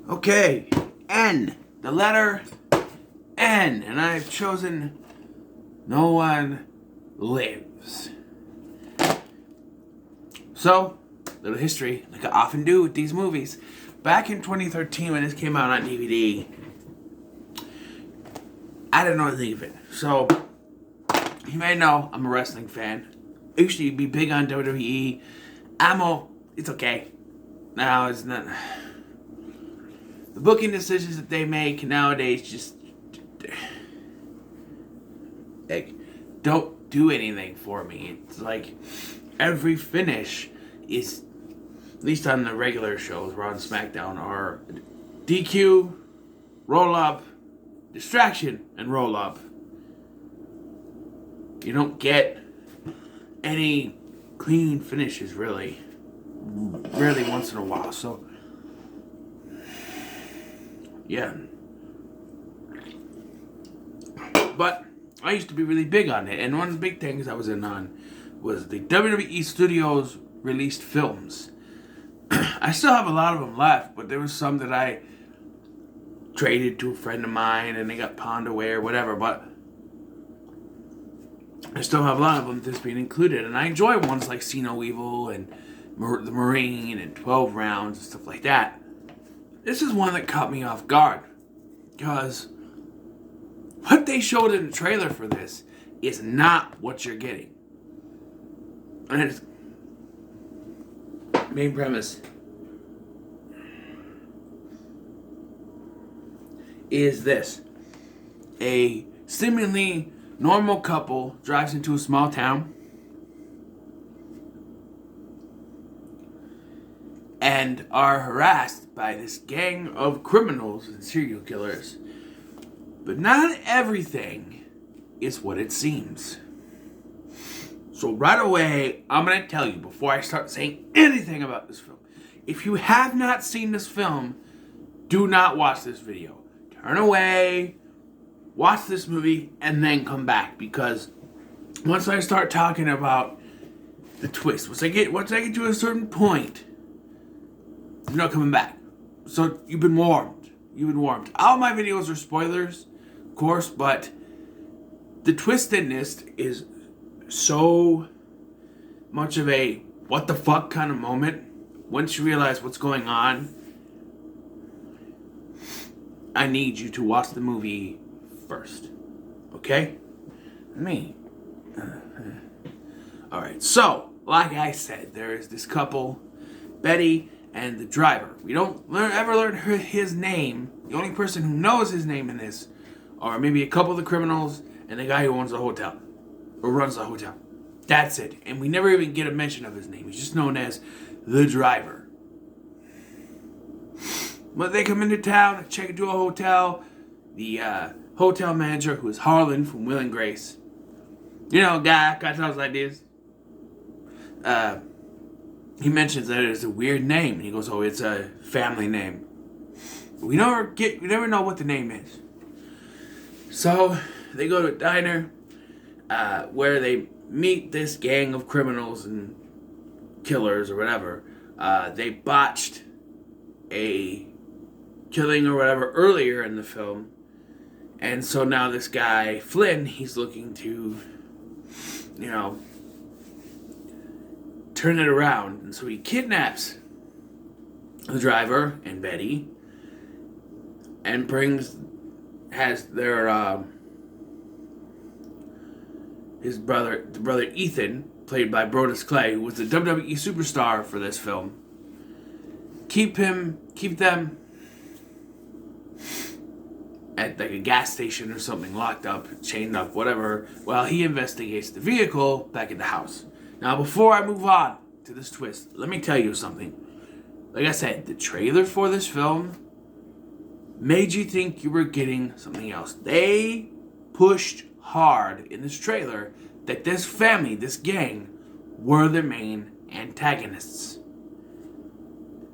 Okay, N. The letter N. And I've chosen No One Lives. So, little history, like I often do with these movies. Back in 2013 when this came out on DVD, I didn't know anything of it. So, you may know I'm a wrestling fan. I used to be big on WWE. It's okay. Now it's not. The booking decisions that they make nowadays just like don't do anything for me. It's like every finish is, at least on the regular shows, Raw and SmackDown, are DQ, roll up, distraction, and roll up. You don't get any clean finishes, really. Rarely once in a while, so yeah. But I used to be really big on it, and one of the big things I was in on was the WWE Studios released films. I still have a lot of them left, but there was some that I traded to a friend of mine, and they got pawned away or whatever, but I still have a lot of them that's being included, and I enjoy ones like See No Evil and The Marine and 12 Rounds and stuff like that. This is one that caught me off guard, because what they showed in the trailer for this is not what you're getting. And its main premise is this. A seemingly normal couple drives into a small town and are harassed by this gang of criminals and serial killers. But not everything is what it seems. So right away, I'm going to tell you before I start saying anything about this film. If you have not seen this film, do not watch this video. Turn away, watch this movie, and then come back. Because once I start talking about the twist, once I get to a certain point, you're not coming back. So you've been warned. All my videos are spoilers, of course, but the twistedness is so much of a what the fuck kind of moment. Once you realize what's going on, I need you to watch the movie first. Okay? Alright, so, like I said, there is this couple, Betty and the driver. We don't ever learn his name. The only person who knows his name in this are maybe a couple of the criminals and the guy who owns the hotel. Or runs the hotel. That's it. And we never even get a mention of his name. He's just known as the driver. But they come into town, check into a hotel. The hotel manager, who is Harlan from Will and Grace. You know, guy talks like this. He mentions that it's a weird name. And he goes, oh, it's a family name. We never know what the name is. So, they go to a diner where they meet this gang of criminals and killers or whatever. They botched a killing or whatever earlier in the film. And so now this guy, Flynn, he's looking to, turn it around. And so he kidnaps the driver and Betty and has their, his brother Ethan, played by Brodus Clay, who was the WWE superstar for this film. Keep them at like a gas station or something, locked up, chained up, whatever, while he investigates the vehicle back at the house. Now, before I move on to this twist, let me tell you something. Like I said, the trailer for this film made you think you were getting something else. They pushed hard in this trailer that this family, this gang, were the main antagonists.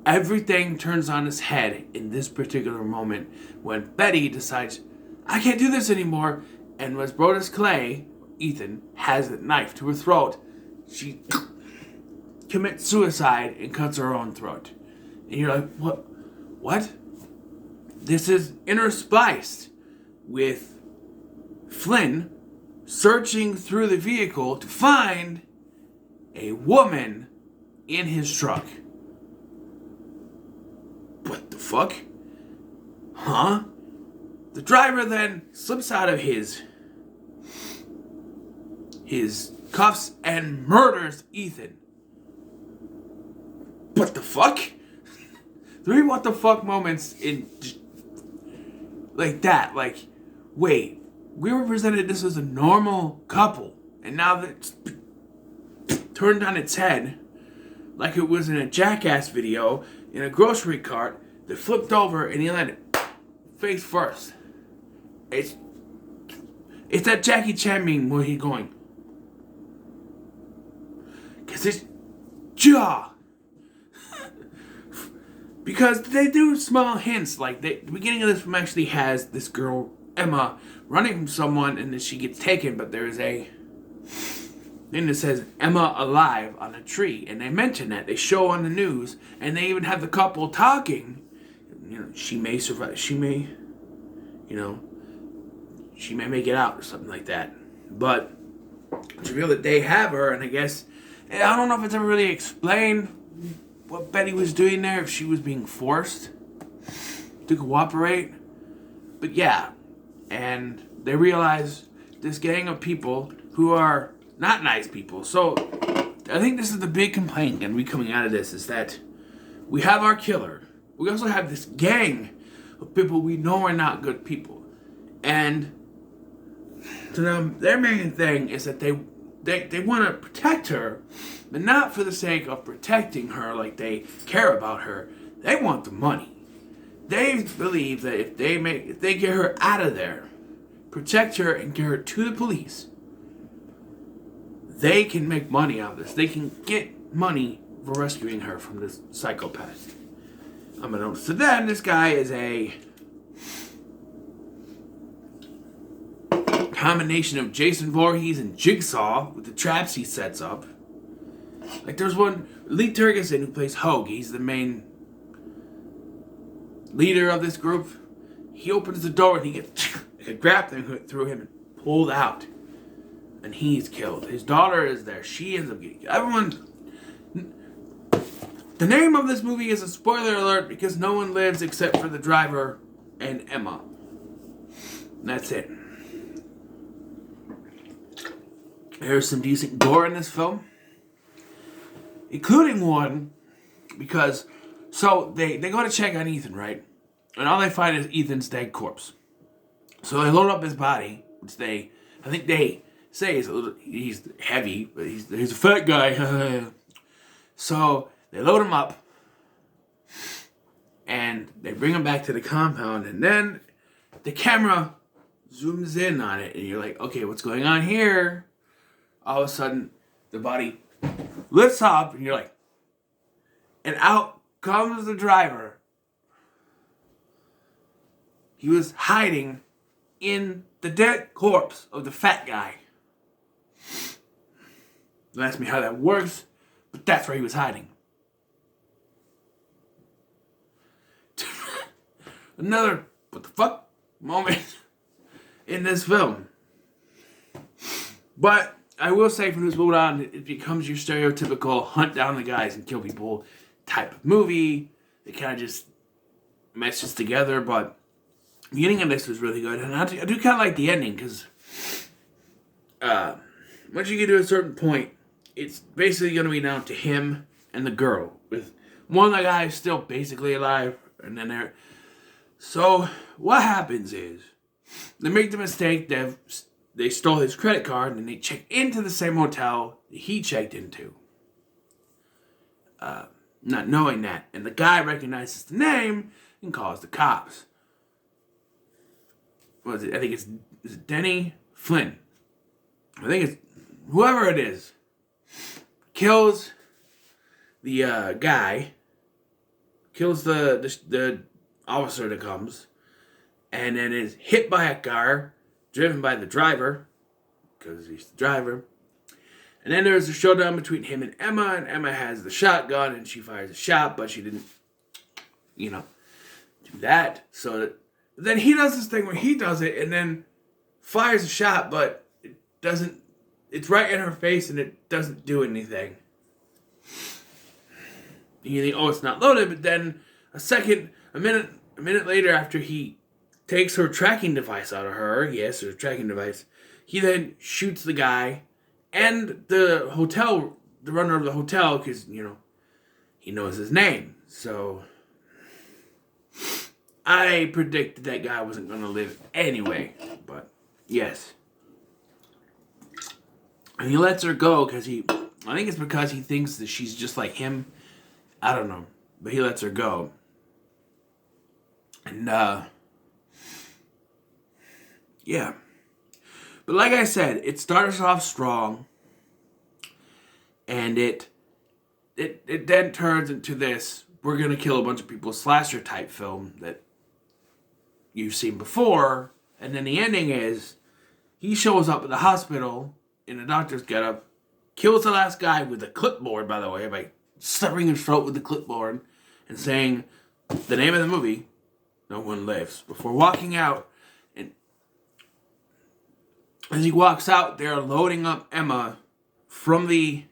Everything turns on its head in this particular moment when Betty decides, I can't do this anymore, and as Brodus Clay, Ethan, has a knife to her throat, she commits suicide and cuts her own throat. And you're like, what? What? This is interspliced with Flynn searching through the vehicle to find a woman in his truck. What the fuck? Huh? The driver then slips out of his cuffs and murders Ethan. What the fuck? 3 what the fuck moments in like that. Like, wait, we were presented this as a normal couple, and now that's turned on its head like it was in a Jackass video in a grocery cart that flipped over and he landed face first. It's that Jackie Chan meme where he's going, cause it's jaw. Because they do small hints, like the beginning of this film actually has this girl Emma running from someone, and then she gets taken. But there is a thing that says Emma alive on a tree, and they mention that. They show on the news, and they even have the couple talking. You know, she may survive. She may, she may make it out or something like that. But it's revealed that they have her, and I guess I don't know if it's ever really explained what Betty was doing there, if she was being forced to cooperate. But yeah, and they realize this gang of people who are not nice people. So I think this is the big complaint going to be coming out of this, is that we have our killer. We also have this gang of people we know are not good people. And to them, their main thing is that they want to protect her, but not for the sake of protecting her like they care about her. They want the money. They believe that if they get her out of there, protect her and get her to the police, they can make money out of this. They can get money for rescuing her from this psychopath. Unbeknownst to them, this guy is a combination of Jason Voorhees and Jigsaw with the traps he sets up. Like, there's one, Lee Tergesen, who plays Hogue. He's the main leader of this group. He opens the door and he gets a grappling hook through him and pulled out. And he's killed. His daughter is there. She ends up getting killed. Everyone. The name of this movie is a spoiler alert because no one lives except for the driver and Emma. And that's it. There's some decent gore in this film, including one because they go to check on Ethan, right? And all they find is Ethan's dead corpse. So they load up his body, which I think they say he's heavy, but he's a fat guy. So they load him up and they bring him back to the compound, and then the camera zooms in on it, and you're like, okay, what's going on here? All of a sudden, the body lifts up, and you're like, and out comes the driver. He was hiding in the dead corpse of the fat guy. Don't ask me how that works, but that's where he was hiding. Another what the fuck moment in this film. But I will say from this moment on, it becomes your stereotypical hunt down the guys and kill people type of movie. It kind of just meshes together, but the beginning of this was really good. And I do kind of like the ending, because once you get to a certain point, it's basically going to be down to him and the girl, with one of the guys still basically alive, and then they're... So what happens is they make the mistake that they stole his credit card and they check into the same hotel that he checked into, not knowing that. And the guy recognizes the name and calls the cops. What is it? I think is it Denny Flynn. I think it's whoever it is. Kills the guy. Kills the officer that comes, and then is hit by a car driven by the driver, because he's the driver, And then there's a showdown between him and Emma has the shotgun, and she fires a shot, but she didn't, do that. So then he does this thing where he does it, and then fires a shot, but it doesn't, it's right in her face, and it doesn't do anything. And you think, oh, it's not loaded, but then a minute later, after he takes her tracking device out of her, yes, her tracking device, he then shoots the guy and the runner of the hotel, because, he knows his name. So I predicted that guy wasn't going to live anyway, but yes. And he lets her go I think it's because he thinks that she's just like him. I don't know, but he lets her go. And, yeah. But like I said, it starts off strong, and it then turns into this, we're going to kill a bunch of people slasher type film that you've seen before, and then the ending is, he shows up at the hospital in a doctor's getup, kills the last guy with a clipboard, by the way, by severing his throat with the clipboard, and saying the name of the movie, No One Lives, before walking out. And as he walks out, they're unloading Emma from the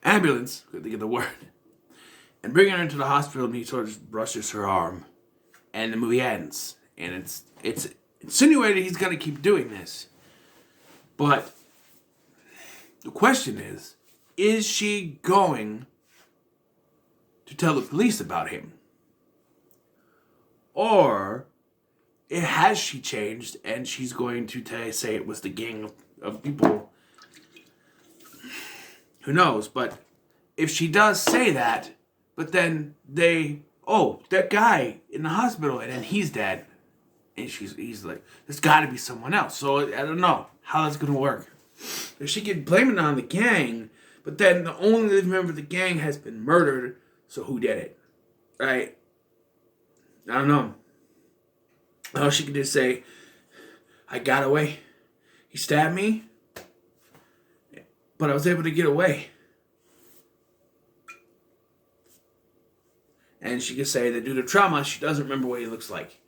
ambulance, couldn't think of the word, and bringing her into the hospital, and he sort of just brushes her arm, and the movie ends. And it's insinuated he's going to keep doing this. But the question is she going to tell the police about him? Or has she changed and she's going to say it was the gang of people? Who knows? But if she does say that, but then that guy in the hospital, and then he's dead. And he's like, there's got to be someone else. So I don't know how that's going to work. If she could blame it on the gang, but then the only living member of the gang has been murdered, so who did it? Right? I don't know. Oh, she could just say, I got away. He stabbed me, but I was able to get away. And she could say that due to trauma, she doesn't remember what he looks like.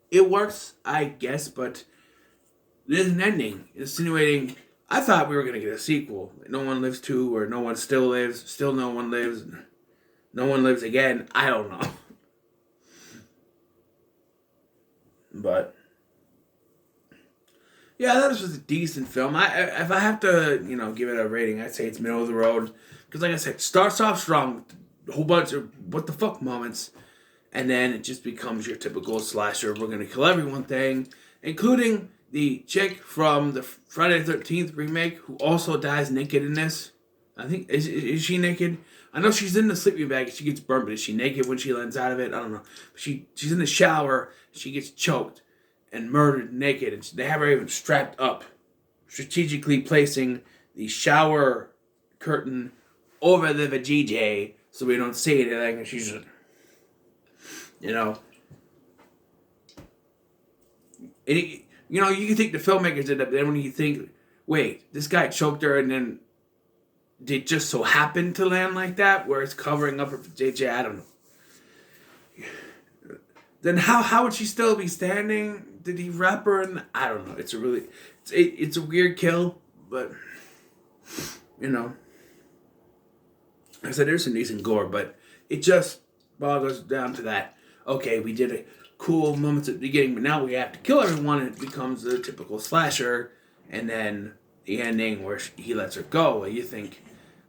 It works, I guess, but there's an ending. Insinuating, I thought we were going to get a sequel. No One Lives 2, or No One Still Lives, Still No One Lives, No One Lives Again. I don't know. But yeah, that was a decent film. If I have to, give it a rating, I'd say it's middle of the road. Because like I said, it starts off strong, a whole bunch of what the fuck moments, and then it just becomes your typical slasher, we're going to kill everyone thing, including the chick from the Friday the 13th remake who also dies naked in this. I think, is she naked? I know she's in the sleeping bag, she gets burned, but is she naked when she lands out of it? I don't know. She's in the shower, she gets choked and murdered naked, and they have her even strapped up, strategically placing the shower curtain over the vajayjay so we don't see anything, and she's just, And you can think the filmmakers did that, but then when you think, wait, this guy choked her and then did just so happen to land like that, where it's covering up her JJ, I don't know. Then how would she still be standing? Did he wrap her in? I don't know. It's a weird kill, but like I said, there's some decent gore, but it just boggles down to that. Okay, we did a cool moments at the beginning, but now we have to kill everyone, and it becomes a typical slasher. And then the ending where he lets her go, and you think,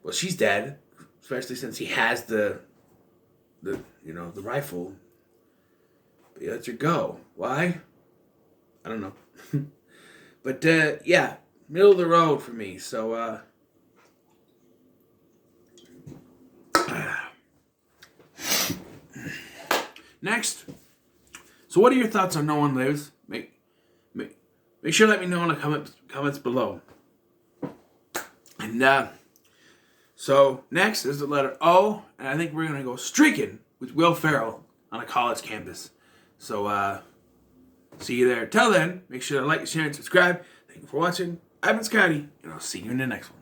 well, she's dead, especially since he has the rifle. But he lets her go. Why? I don't know. But yeah, middle of the road for me. So next. So what are your thoughts on No One Lives? Make sure to let me know in the comments below. And so next is the letter O, and I think we're gonna go Streaking with Will Ferrell. on a college campus. So, see you there. Till then, make sure to like, share, and subscribe. Thank you for watching. I've been Scotty, and I'll see you in the next one.